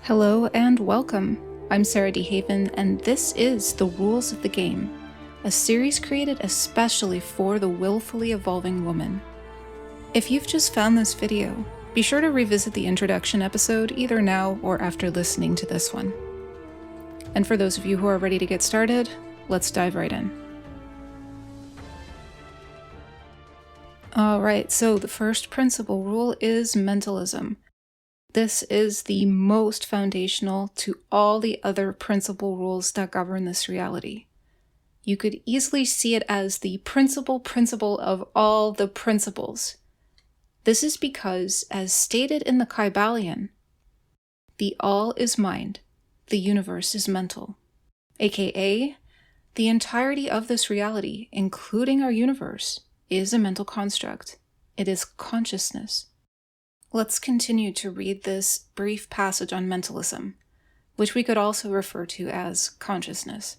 Hello and welcome. I'm Sarah DeHaven, and this is The Rules of the Game, a series created especially for the Willfully Evolving Woman. If you've just found this video, be sure to revisit the introduction episode either now or after listening to this one. And for those of you who are ready to get started, let's dive right in. Alright, so the first principle rule is mentalism. This is the most foundational to all the other principle rules that govern this reality. You could easily see it as the principal of all the principles. This is because, as stated in the KYBALION, the all is mind, the universe is mental, aka the entirety of this reality, including our universe, is a mental construct. It is consciousness. Let's continue to read this brief passage on mentalism, which we could also refer to as consciousness.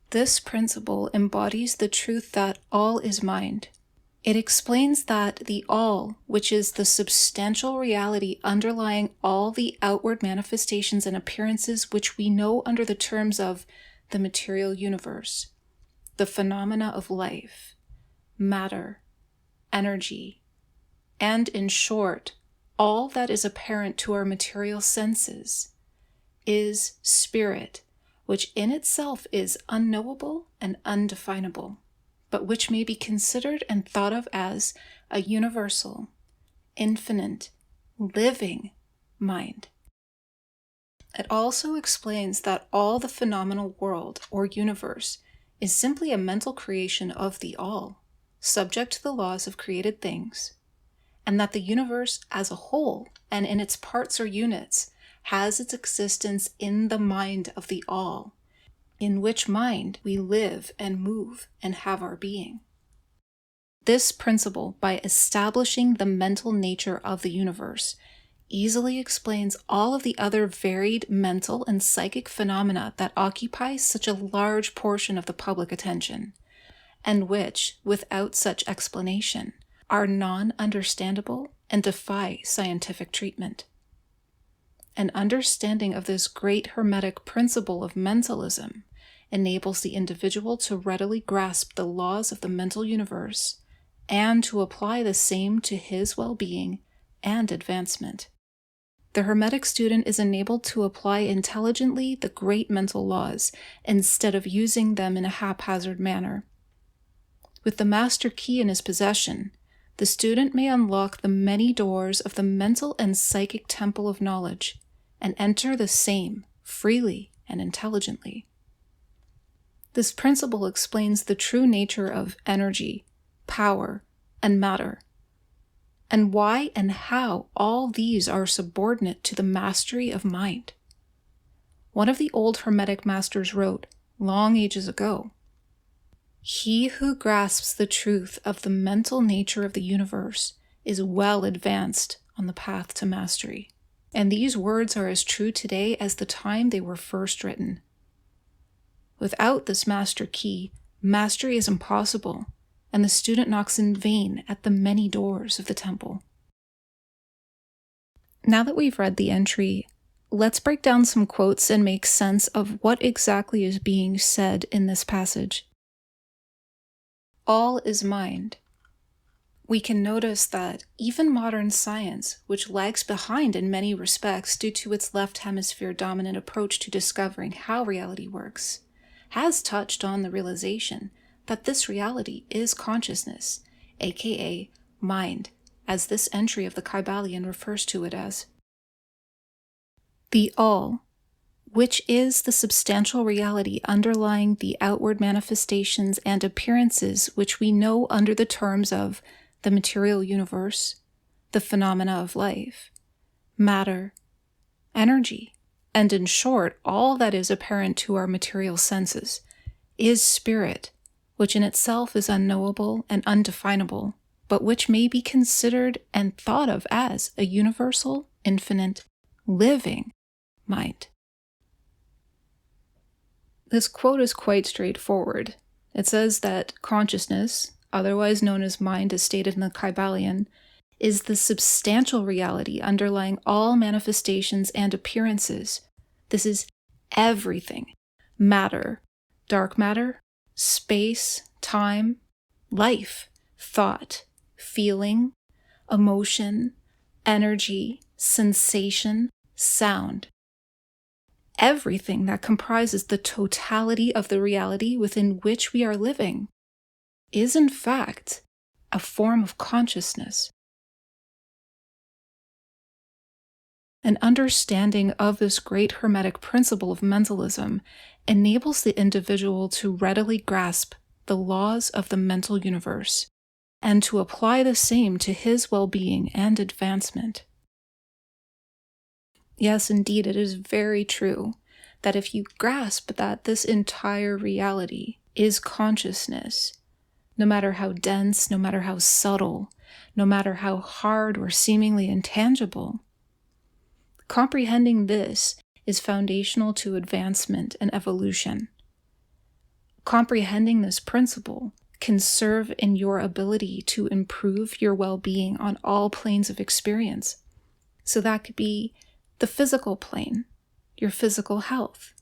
This principle embodies the truth that all is mind. It explains that the all, which is the substantial reality underlying all the outward manifestations and appearances which we know under the terms of the material universe, the phenomena of life, matter, energy, and in short, all that is apparent to our material senses, is spirit, which in itself is unknowable and undefinable, but which may be considered and thought of as a universal, infinite, living mind. It also explains that all the phenomenal world or universe is simply a mental creation of the all, subject to the laws of created things, and that the universe as a whole and in its parts or units has its existence in the mind of the all, in which mind we live and move and have our being. This principle, by establishing the mental nature of the universe, easily explains all of the other varied mental and psychic phenomena that occupy such a large portion of the public attention, and which, without such explanation, are non-understandable and defy scientific treatment. An understanding of this great hermetic principle of mentalism enables the individual to readily grasp the laws of the mental universe and to apply the same to his well-being and advancement. The hermetic student is enabled to apply intelligently the great mental laws instead of using them in a haphazard manner. With the master key in his possession, the student may unlock the many doors of the mental and psychic temple of knowledge and enter the same freely and intelligently. This principle explains the true nature of energy, power, and matter, and why and how all these are subordinate to the mastery of mind. One of the old Hermetic masters wrote, long ages ago, "He who grasps the truth of the mental nature of the universe is well advanced on the path to mastery." And these words are as true today as the time they were first written. Without this master key, mastery is impossible, and the student knocks in vain at the many doors of the temple. Now that we've read the entry, let's break down some quotes and make sense of what exactly is being said in this passage. All is mind. We can notice that even modern science, which lags behind in many respects due to its left hemisphere dominant approach to discovering how reality works, has touched on the realization that this reality is consciousness, aka mind, as this entry of the KYBALION refers to it as. The all, which is the substantial reality underlying the outward manifestations and appearances which we know under the terms of the material universe, the phenomena of life, matter, energy, and in short, all that is apparent to our material senses, is spirit, which in itself is unknowable and undefinable, but which may be considered and thought of as a universal, infinite, living mind. This quote is quite straightforward. It says that consciousness, otherwise known as mind as stated in the KYBALION, is the substantial reality underlying all manifestations and appearances. This is everything: matter, dark matter, space, time, life, thought, feeling, emotion, energy, sensation, sound. Everything that comprises the totality of the reality within which we are living is, in fact, a form of consciousness. An understanding of this great hermetic principle of mentalism enables the individual to readily grasp the laws of the mental universe and to apply the same to his well-being and advancement. Yes, indeed, it is very true that if you grasp that this entire reality is consciousness, no matter how dense, no matter how subtle, no matter how hard or seemingly intangible, comprehending this is foundational to advancement and evolution. Comprehending this principle can serve in your ability to improve your well-being on all planes of experience. So that could be the physical plane, your physical health,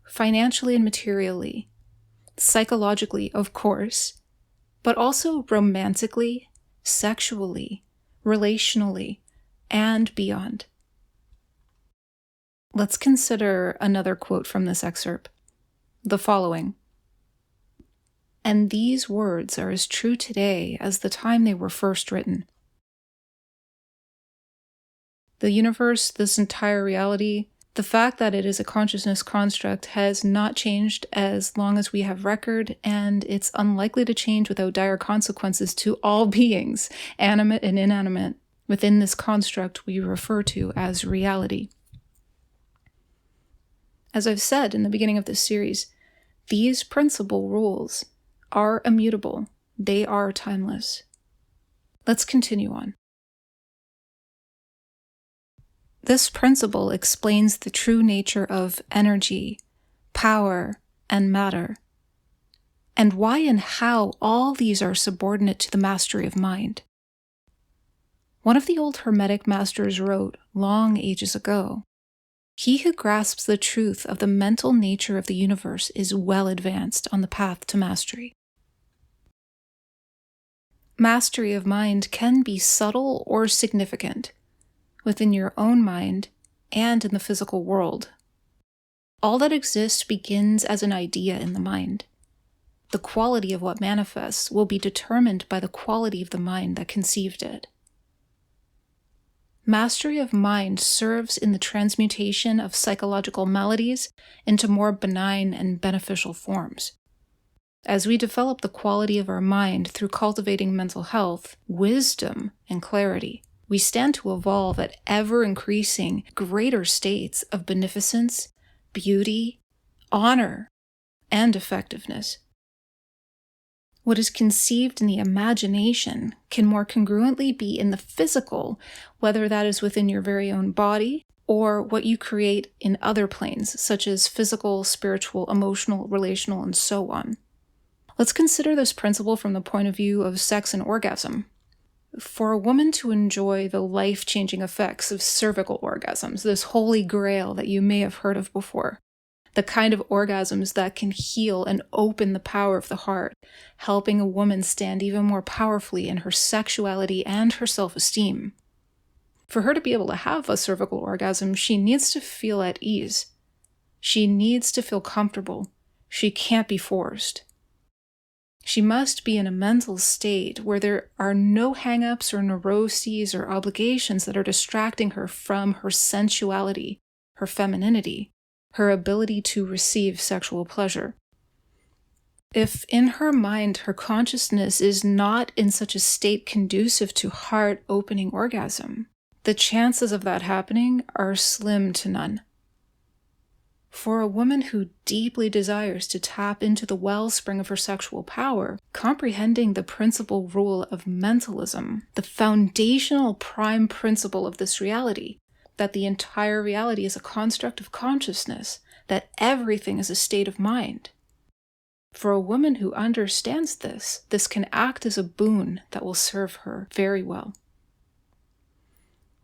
financially and materially, psychologically, of course, but also romantically, sexually, relationally, and beyond. Let's consider another quote from this excerpt. The following: "And these words are as true today as the time they were first written." The universe, this entire reality, the fact that it is a consciousness construct has not changed as long as we have record, and it's unlikely to change without dire consequences to all beings, animate and inanimate, within this construct we refer to as reality. As I've said in the beginning of this series, these principal rules are immutable. They are timeless. Let's continue on. This principle explains the true nature of energy, power, and matter, and why and how all these are subordinate to the mastery of mind. One of the old Hermetic masters wrote, long ages ago, "He who grasps the truth of the mental nature of the universe is well advanced on the path to mastery." Mastery of mind can be subtle or significant, within your own mind and in the physical world. All that exists begins as an idea in the mind. The quality of what manifests will be determined by the quality of the mind that conceived it. Mastery of mind serves in the transmutation of psychological maladies into more benign and beneficial forms. As we develop the quality of our mind through cultivating mental health, wisdom, and clarity, we stand to evolve at ever-increasing greater states of beneficence, beauty, honor, and effectiveness. What is conceived in the imagination can more congruently be in the physical, whether that is within your very own body or what you create in other planes, such as physical, spiritual, emotional, relational, and so on. Let's consider this principle from the point of view of sex and orgasm. For a woman to enjoy the life-changing effects of cervical orgasms, this holy grail that you may have heard of before, the kind of orgasms that can heal and open the power of the heart, helping a woman stand even more powerfully in her sexuality and her self-esteem. For her to be able to have a cervical orgasm, she needs to feel at ease. She needs to feel comfortable. She can't be forced. She must be in a mental state where there are no hang-ups or neuroses or obligations that are distracting her from her sensuality, her femininity, her ability to receive sexual pleasure. If in her mind her consciousness is not in such a state conducive to heart-opening orgasm, the chances of that happening are slim to none. For a woman who deeply desires to tap into the wellspring of her sexual power, comprehending the principal rule of mentalism, the foundational prime principle of this reality, that the entire reality is a construct of consciousness, that everything is a state of mind. For a woman who understands this, this can act as a boon that will serve her very well.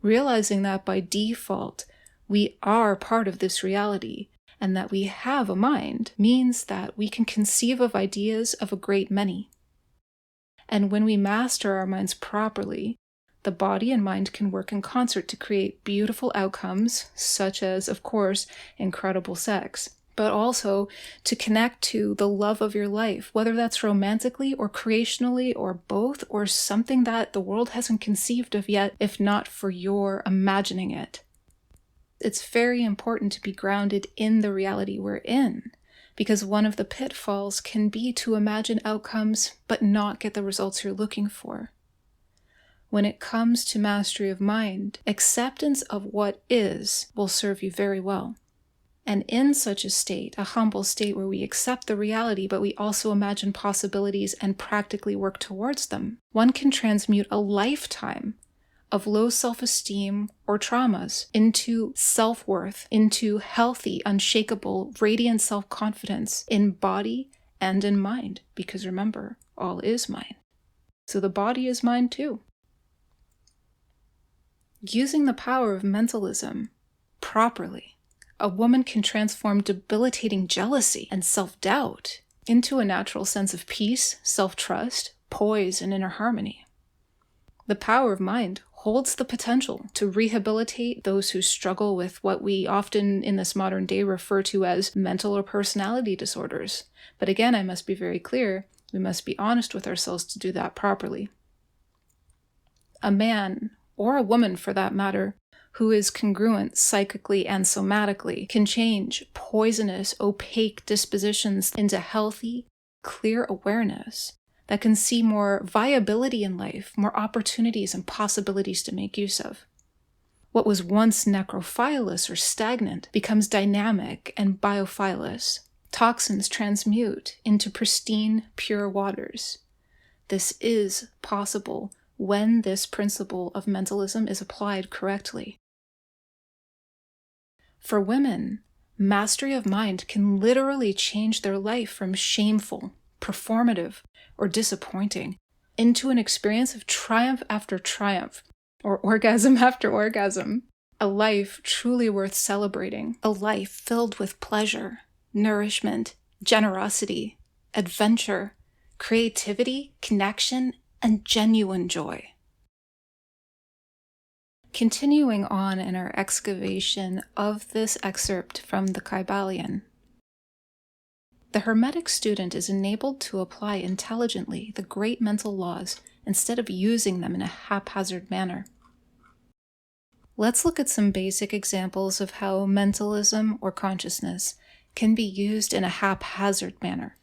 Realizing that by default, we are part of this reality, and that we have a mind means that we can conceive of ideas of a great many. And when we master our minds properly, the body and mind can work in concert to create beautiful outcomes, such as, of course, incredible sex, but also to connect to the love of your life, whether that's romantically or creationally or both, or something that the world hasn't conceived of yet, if not for your imagining it. It's very important to be grounded in the reality we're in, because one of the pitfalls can be to imagine outcomes but not get the results you're looking for. When it comes to mastery of mind, acceptance of what is will serve you very well. And in such a state, a humble state where we accept the reality but we also imagine possibilities and practically work towards them, one can transmute a lifetime of low self-esteem or traumas into self-worth, into healthy, unshakable, radiant self-confidence in body and in mind. Because remember, all is mind. So the body is mind too. Using the power of mentalism properly, a woman can transform debilitating jealousy and self-doubt into a natural sense of peace, self-trust, poise, and inner harmony. The power of mind holds the potential to rehabilitate those who struggle with what we often in this modern day refer to as mental or personality disorders. But again, I must be very clear, we must be honest with ourselves to do that properly. A man, or a woman for that matter, who is congruent psychically and somatically can change poisonous, opaque dispositions into healthy, clear awareness that can see more viability in life, more opportunities and possibilities to make use of. What was once necrophilous or stagnant becomes dynamic and biophilous. Toxins transmute into pristine, pure waters. This is possible when this principle of mentalism is applied correctly. For women, mastery of mind can literally change their life from shameful, performative, or disappointing into an experience of triumph after triumph, or orgasm after orgasm. A life truly worth celebrating, a life filled with pleasure, nourishment, generosity, adventure, creativity, connection, and genuine joy. Continuing on in our excavation of this excerpt from the KYBALION, the Hermetic student is enabled to apply intelligently the great mental laws instead of using them in a haphazard manner. Let's look at some basic examples of how mentalism or consciousness can be used in a haphazard manner.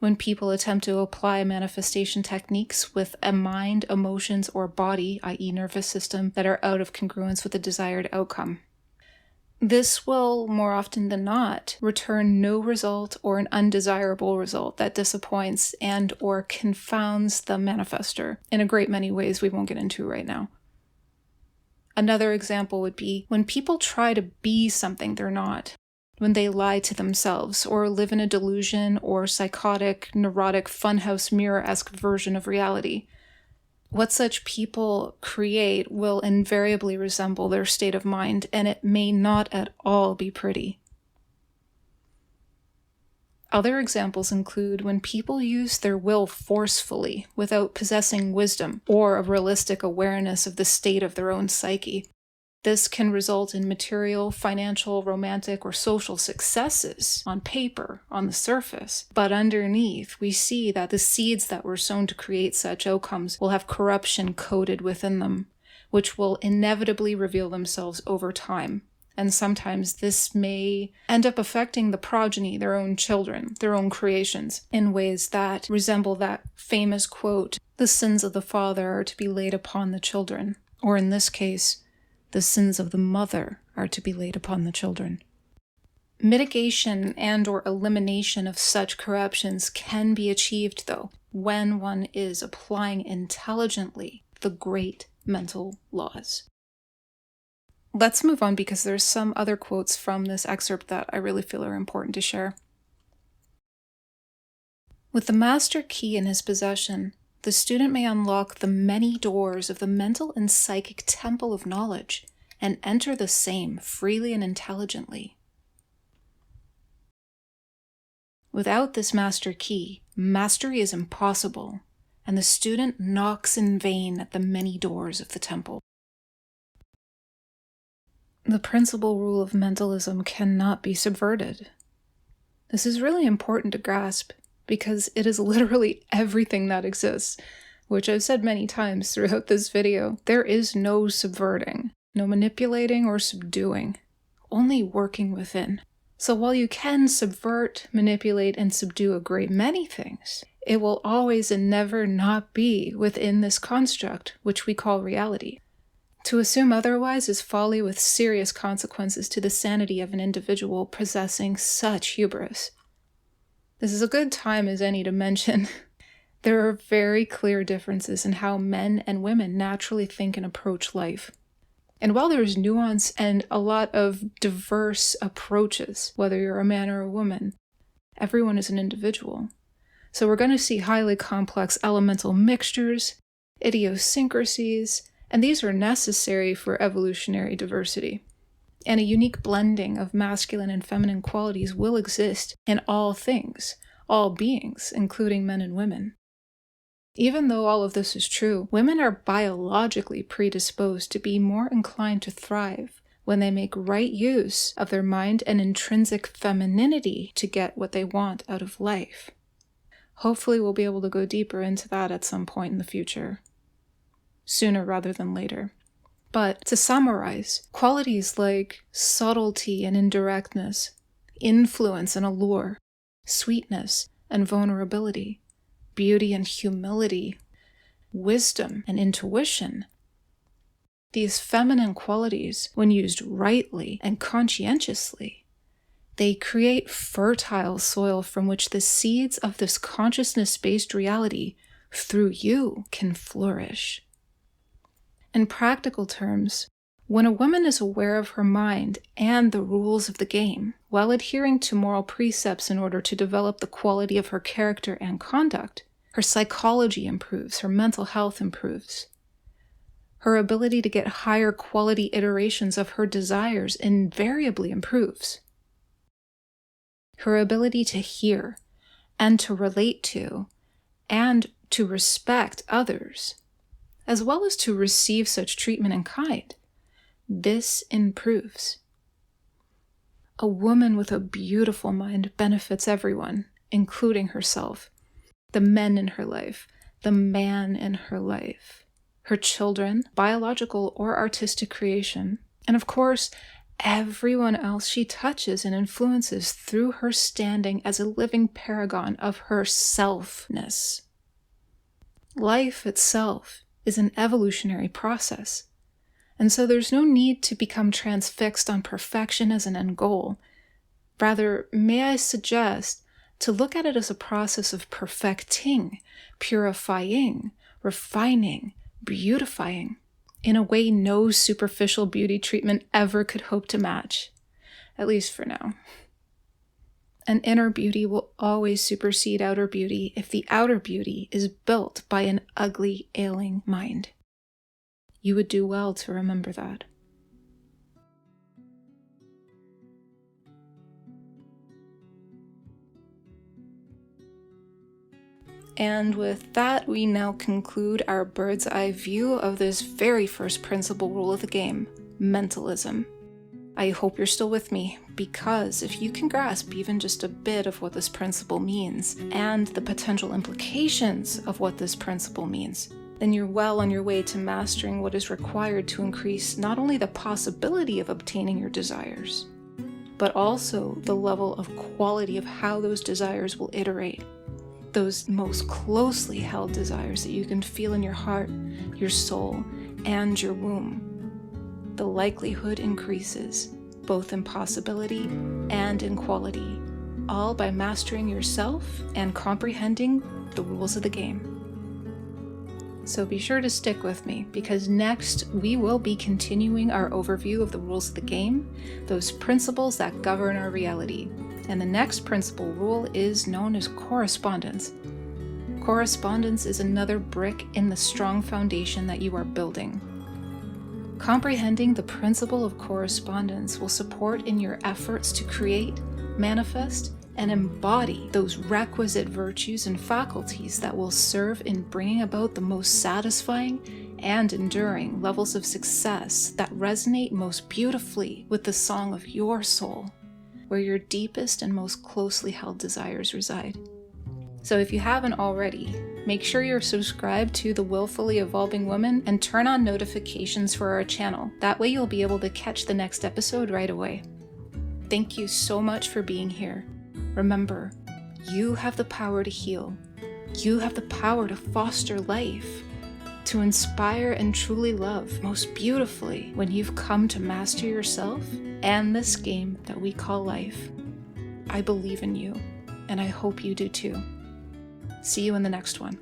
When people attempt to apply manifestation techniques with a mind, emotions, or body, i.e. nervous system, that are out of congruence with the desired outcome. This will, more often than not, return no result or an undesirable result that disappoints and or confounds the manifester in a great many ways we won't get into right now. Another example would be when people try to be something they're not, when they lie to themselves or live in a delusion or psychotic, neurotic, funhouse mirror-esque version of reality. What such people create will invariably resemble their state of mind, and it may not at all be pretty. Other examples include when people use their will forcefully without possessing wisdom or a realistic awareness of the state of their own psyche. This can result in material, financial, romantic, or social successes on paper, on the surface. But underneath, we see that the seeds that were sown to create such outcomes will have corruption coded within them, which will inevitably reveal themselves over time. And sometimes this may end up affecting the progeny, their own children, their own creations, in ways that resemble that famous quote, "The sins of the father are to be laid upon the children," or in this case, the sins of the mother are to be laid upon the children. Mitigation and or elimination of such corruptions can be achieved, though, when one is applying intelligently the great mental laws. Let's move on because there's some other quotes from this excerpt that I really feel are important to share. With the master key in his possession, the student may unlock the many doors of the mental and psychic temple of knowledge and enter the same freely and intelligently. Without this master key, mastery is impossible, and the student knocks in vain at the many doors of the temple. The principal rule of mentalism cannot be subverted. This is really important to grasp because it is literally everything that exists, which I've said many times throughout this video. There is no subverting, no manipulating or subduing, only working within. So while you can subvert, manipulate, and subdue a great many things, it will always and never not be within this construct, which we call reality. To assume otherwise is folly with serious consequences to the sanity of an individual possessing such hubris. This is a good time as any to mention there are very clear differences in how men and women naturally think and approach life. And while there's nuance and a lot of diverse approaches, whether you're a man or a woman, everyone is an individual. So we're going to see highly complex elemental mixtures, idiosyncrasies, and these are necessary for evolutionary diversity. And a unique blending of masculine and feminine qualities will exist in all things, all beings, including men and women. Even though all of this is true, women are biologically predisposed to be more inclined to thrive when they make right use of their mind and intrinsic femininity to get what they want out of life. Hopefully we'll be able to go deeper into that at some point in the future. Sooner rather than later. But to summarize, qualities like subtlety and indirectness, influence and allure, sweetness and vulnerability, beauty and humility, wisdom and intuition, these feminine qualities, when used rightly and conscientiously, they create fertile soil from which the seeds of this consciousness-based reality through you can flourish. In practical terms, when a woman is aware of her mind and the rules of the game, while adhering to moral precepts in order to develop the quality of her character and conduct, her psychology improves, her mental health improves. Her ability to get higher quality iterations of her desires invariably improves. Her ability to hear and to relate to and to respect others, as well as to receive such treatment in kind, this improves. A woman with a beautiful mind benefits everyone, including herself, the men in her life, the man in her life, her children, biological or artistic creation, and of course, everyone else she touches and influences through her standing as a living paragon of her selfness. Life itself is an evolutionary process, and so there's no need to become transfixed on perfection as an end goal. Rather, may I suggest to look at it as a process of perfecting, purifying, refining, beautifying, in a way no superficial beauty treatment ever could hope to match, at least for now. An inner beauty will always supersede outer beauty if the outer beauty is built by an ugly, ailing mind. You would do well to remember that. And with that, we now conclude our bird's eye view of this very first principal rule of the game, mentalism. I hope you're still with me, because if you can grasp even just a bit of what this principle means, and the potential implications of what this principle means, then you're well on your way to mastering what is required to increase not only the possibility of obtaining your desires, but also the level of quality of how those desires will iterate. Those most closely held desires that you can feel in your heart, your soul, and your womb. The likelihood increases, both in possibility and in quality, all by mastering yourself and comprehending the rules of the game. So be sure to stick with me, because next we will be continuing our overview of the rules of the game, those principles that govern our reality. And the next principal rule is known as correspondence. Correspondence is another brick in the strong foundation that you are building. Comprehending the principle of correspondence will support in your efforts to create, manifest, and embody those requisite virtues and faculties that will serve in bringing about the most satisfying and enduring levels of success that resonate most beautifully with the song of your soul, where your deepest and most closely held desires reside. So if you haven't already, make sure you're subscribed to the Willfully Evolving Woman and turn on notifications for our channel. That way you'll be able to catch the next episode right away. Thank you so much for being here. Remember, you have the power to heal. You have the power to foster life, to inspire and truly love most beautifully when you've come to master yourself and this game that we call life. I believe in you, and I hope you do too. See you in the next one.